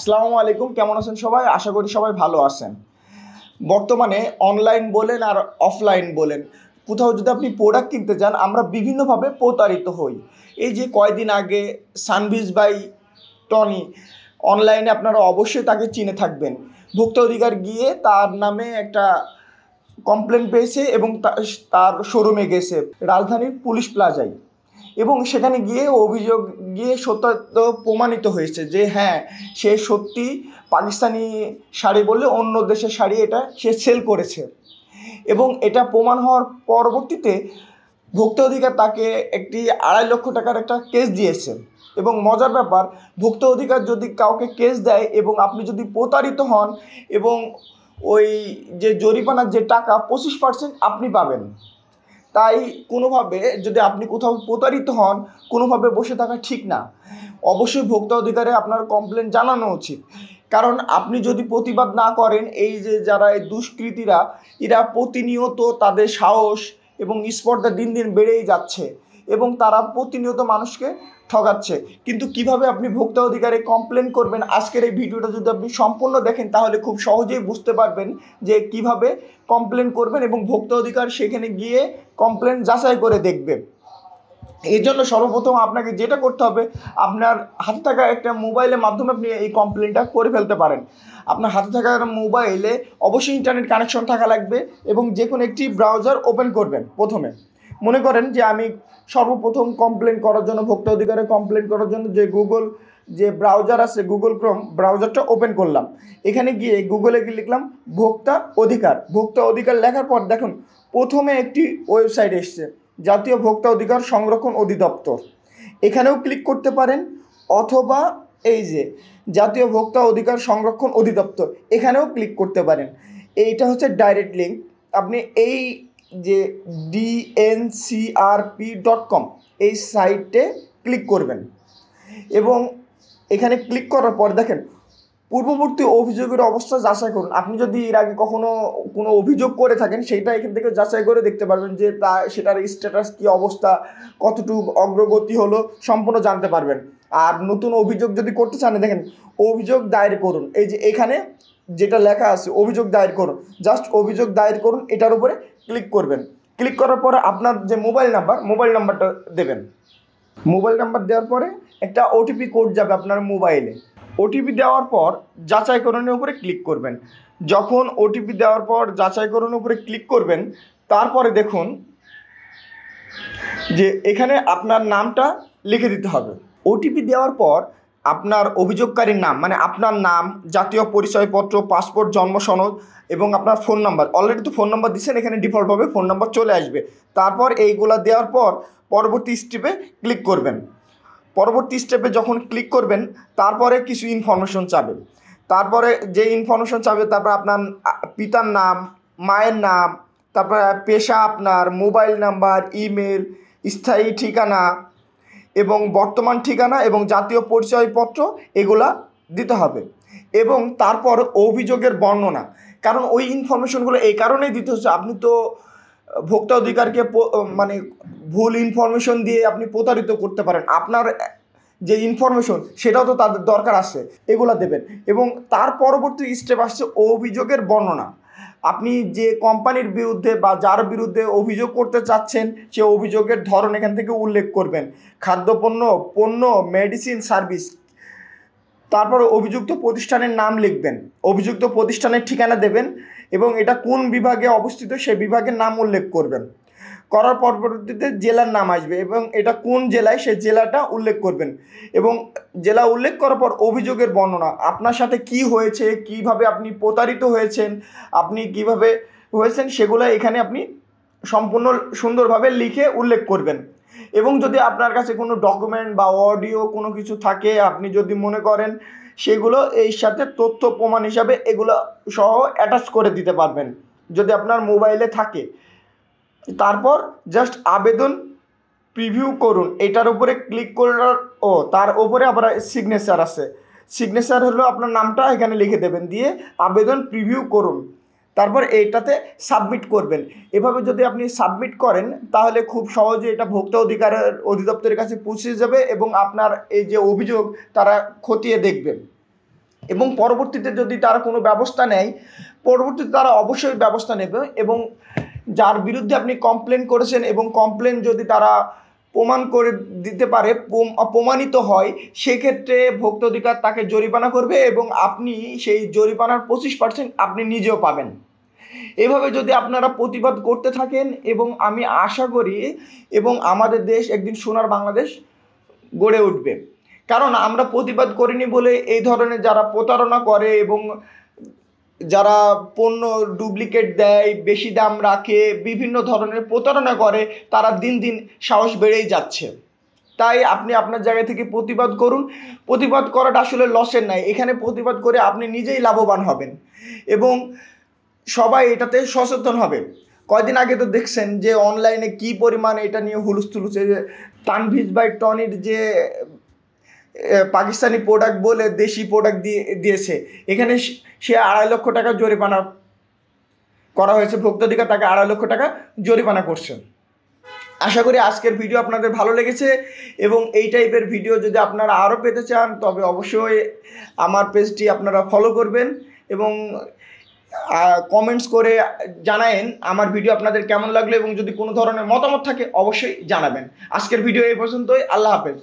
আসসালামু আলাইকুম, কেমন আছেন সবাই? আশা করি সবাই ভালো আছেন। বর্তমানে অনলাইন বলেন আর অফলাইন বলেন, কোথাও যদি আপনি প্রোডাক্ট কিনতে যান, আমরা বিভিন্নভাবে প্রতারিত হই। এই যে কয়দিন আগে সানভিজ বাই টনি, অনলাইনে আপনারা অবশ্যই তাকে চিনে থাকবেন। ভোক্তা অধিকার গিয়ে তার নামে একটা কমপ্লেন পেয়েছে এবং তার শোরুমে গেছে রাজধানীর পুলিশ প্লাজায়, এবং সেখানে গিয়ে অভিযোগ গিয়ে সত্যায়িত প্রমাণিত হয়েছে যে হ্যাঁ, সে সত্যি পাকিস্তানি শাড়ি বললে অন্য দেশের শাড়ি এটা সে সেল করেছে। এবং এটা প্রমাণ হওয়ার পরবর্তীতে ভোক্তা অধিকার তাকে একটি 2.5 লক্ষ টাকার একটা কেস দিয়েছে। এবং মজার ব্যাপার, ভোক্তা অধিকার যদি কাউকে কেস দেয় এবং আপনি যদি প্রতারিত হন, এবং ওই যে জরিমানার যে টাকা 25% আপনি পাবেন। তাই কোনোভাবে যদি আপনি কোথাও প্রতারিত হন, কোনোভাবে বসে থাকা ঠিক না। অবশ্যই ভোক্তা অধিকারে আপনার কমপ্লেন জানানো উচিত। কারণ আপনি যদি প্রতিবাদ না করেন, এই যে যারা এই দুষ্কৃতীরা, এরা প্রতিনিয়ত তাদের সাহস এবং স্পর্ধা দিন দিন বেড়েই যাচ্ছে এবং তারা প্রতিনিয়ত মানুষকে ঠকাচ্ছে। কিন্তু কিভাবে আপনি ভোক্তা অধিকারে কমপ্লেন করবেন, আজকের এই ভিডিওটা যদি আপনি সম্পূর্ণ দেখেন তাহলে খুব সহজেই বুঝতে পারবেন যে কিভাবে কমপ্লেন করবেন, এবং ভোক্তা অধিকার সেখানে গিয়ে কমপ্লেন যাচাই করে দেখবে। এই জন্য সর্বপ্রথম আপনাকে যেটা করতে হবে, আপনার হাতে থাকা একটা মোবাইলের মাধ্যমে আপনি এই কমপ্লেনটা করে ফেলতে পারেন। আপনার হাতে থাকা মোবাইলে অবশ্যই ইন্টারনেট কানেকশন থাকা লাগবে এবং যে কোনো একটি ব্রাউজার ওপেন করবেন। প্রথমে মনে করেন যে আমি সর্বপ্রথম কমপ্লেন করার জন্য, ভোক্তা অধিকারে কমপ্লেন করার জন্য যে গুগল যে ব্রাউজার আছে, গুগল ক্রোম ব্রাউজারটা ওপেন করলাম। এখানে গিয়ে গুগলে গিয়ে লিখলাম ভোক্তা অধিকার। ভোক্তা অধিকার লেখার পর দেখুন প্রথমে একটি ওয়েবসাইট এসছে, জাতীয় ভোক্তা অধিকার সংরক্ষণ অধিদপ্তর। এখানেও ক্লিক করতে পারেন, অথবা এই যে জাতীয় ভোক্তা অধিকার সংরক্ষণ অধিদপ্তর, এখানেও ক্লিক করতে পারেন। এইটা হচ্ছে ডাইরেক্ট লিঙ্ক। আপনি এই যে dncrp.com এই সাইটে ক্লিক করবেন এবং এখানে ক্লিক করার পর দেখেন পূর্ববর্তী অভিযোগের অবস্থা যাচাই করুন। আপনি যদি এর আগে কখনো কোনো অভিযোগ করে থাকেন, সেইটা এখান থেকে যাচাই করে দেখতে পারবেন যে সেটার স্ট্যাটাস কী অবস্থা, কতটুকু অগ্রগতি হলো, সম্পূর্ণ জানতে পারবেন। আর নতুন অভিযোগ যদি করতে চান, দেখেন অভিযোগ দায়ের করুন, এই যে এখানে যেটা লেখা আছে অভিযোগ দায়ের করুন, জাস্ট অভিযোগ দায়ের করুন, এটার উপরে ক্লিক করবেন। ক্লিক করার পরে আপনার যে মোবাইল নাম্বারটা দেবেন। মোবাইল নাম্বার দেওয়ার পরে একটা ওটিপি কোড যাবে আপনার মোবাইলে। ওটিপি দেওয়ার পর যাচাইকরণের উপরে ক্লিক করবেন। যখন ওটিপি দেওয়ার পর যাচাইকরণের উপরে ক্লিক করবেন, তারপরে দেখুন যে এখানে আপনার নামটা লিখে দিতে হবে। ওটিপি দেওয়ার পর আপনার অভিযোগকারীর নাম, মানে আপনার নাম, জাতীয় পরিচয়পত্র, পাসপোর্ট, জন্ম সনদ এবং আপনার ফোন নাম্বার। অলরেডি তো ফোন নাম্বার দিচ্ছেন, এখানে ডিফল্টভাবে ফোন নাম্বার চলে আসবে। তারপর এইগুলা দেওয়ার পর পরবর্তী স্টেপে ক্লিক করবেন। পরবর্তী স্টেপে যখন ক্লিক করবেন, তারপরে কিছু ইনফরমেশন চাবে। তারপরে যে ইনফরমেশন চাবে, তারপর আপনার পিতার নাম, মায়ের নাম, তারপরে পেশা, আপনার মোবাইল নাম্বার, ইমেল, স্থায়ী ঠিকানা এবং বর্তমান ঠিকানা এবং জাতীয় পরিচয়পত্র, এগুলা দিতে হবে। এবং তারপর অভিযোগের বর্ণনা, কারণ ওই ইনফরমেশনগুলো এই কারণেই দিতে হচ্ছে, আপনি তো ভোক্তা অধিকারকে মানে ভুল ইনফরমেশন দিয়ে আপনি প্রতারিত করতে পারেন। আপনার যে ইনফরমেশন সেটাও তো তাদের দরকার আছে, এগুলো দেবেন। এবং তার পরবর্তী স্টেপ আসছে অভিযোগের বর্ণনা। আপনি যে কোম্পানির বিরুদ্ধে বা যার বিরুদ্ধে অভিযোগ করতে চাচ্ছেন, সে অভিযোগের ধরন এখান থেকে উল্লেখ করবেন। খাদ্যপণ্য, পণ্য, মেডিসিন, সার্ভিস। তারপর অভিযুক্ত প্রতিষ্ঠানের নাম লিখবেন, অভিযুক্ত প্রতিষ্ঠানের ঠিকানা দেবেন এবং এটা কোন বিভাগে অবস্থিত সে বিভাগের নাম উল্লেখ করবেন। করার পরবর্তীতে জেলার নাম আসবে এবং এটা কোন জেলায় সে জেলাটা উল্লেখ করবেন। এবং জেলা উল্লেখ করার পর অভিযোগের বর্ণনা, আপনার সাথে কি হয়েছে, কিভাবে আপনি প্রতারিত হয়েছেন, আপনি কিভাবে হয়েছেন, সেগুলো এখানে আপনি সম্পূর্ণ সুন্দরভাবে লিখে উল্লেখ করবেন। এবং যদি আপনার কাছে কোনো ডকুমেন্ট বা অডিও কোনো কিছু থাকে, আপনি যদি মনে করেন, সেগুলো এই সাথে তথ্য প্রমাণ হিসাবে এগুলো সহ অ্যাটাচ করে দিতে পারবেন যদি আপনার মোবাইলে থাকে। তারপর জাস্ট আবেদন প্রিভিউ করুন, এটার উপরে ক্লিক করার তার উপরে আবার সিগনেচার আছে। সিগনেচার হলো আপনার নামটা এখানে লিখে দেবেন, দিয়ে আবেদন প্রিভিউ করুন, তারপর এইটাতে সাবমিট করবেন। এভাবে যদি আপনি সাবমিট করেন তাহলে খুব সহজে এটা ভোক্তা অধিকারের অধিদপ্তরের কাছে পৌঁছে যাবে এবং আপনার এই যে অভিযোগ তারা খতিয়ে দেখবেন। এবং পরবর্তীতে যদি তারা কোনো ব্যবস্থা নেয়, পরবর্তীতে তারা অবশ্যই ব্যবস্থা নেবে। এবং যার বিরুদ্ধে আপনি কমপ্লেন করেছেন এবং কমপ্লেন যদি তারা প্রমাণ করে দিতে পারে, প্রমাণিত হয়, সেক্ষেত্রে ভোক্তা অধিকার তাকে জরিমানা করবে এবং আপনি সেই জরিমানার 25% আপনি নিজেও পাবেন। এভাবে যদি আপনারা প্রতিবাদ করতে থাকেন, এবং আমি আশা করি এবং আমাদের দেশ একদিন সোনার বাংলাদেশ গড়ে উঠবে। কারণ আমরা প্রতিবাদ করিনি বলে এই ধরনের যারা প্রতারণা করে এবং যারা পণ্য ডুপ্লিকেট দেয়, বেশি দাম রাখে, বিভিন্ন ধরনের প্রতারণা করে, তারা দিন দিন সাহস বেড়েই যাচ্ছে। তাই আপনি আপনার জায়গা থেকে প্রতিবাদ করুন। প্রতিবাদ করাটা আসলে লসের নাই, এখানে প্রতিবাদ করে আপনি নিজেই লাভবান হবেন এবং সবাই এটাতে সচেতন হবে। কয়দিন আগে তো দেখছেন যে অনলাইনে কি পরিমাণ এটা নিয়ে হুলস্থুল, যে তানভীজ ভাই টনির যে পাকিস্তানি প্রোডাক্ট বলে দেশি প্রোডাক্ট দিয়েছে, এখানে সে 2.5 লক্ষ টাকা জরিমানা করা হয়েছে। ভোক্তা অধিকার তাকে 2.5 লক্ষ টাকা জরিমানা করছে। আশা করি আজকের ভিডিও আপনাদের ভালো লেগেছে এবং এই টাইপের ভিডিও যদি আপনারা আরও পেতে চান তবে অবশ্যই আমার পেজটি আপনারা ফলো করবেন এবং কমেন্টস করে জানায়েন আমার ভিডিও আপনাদের কেমন লাগলো, এবং যদি কোনো ধরনের মতামত থাকে অবশ্যই জানাবেন। আজকের ভিডিও এই পর্যন্তই। আল্লাহ হাফেজ।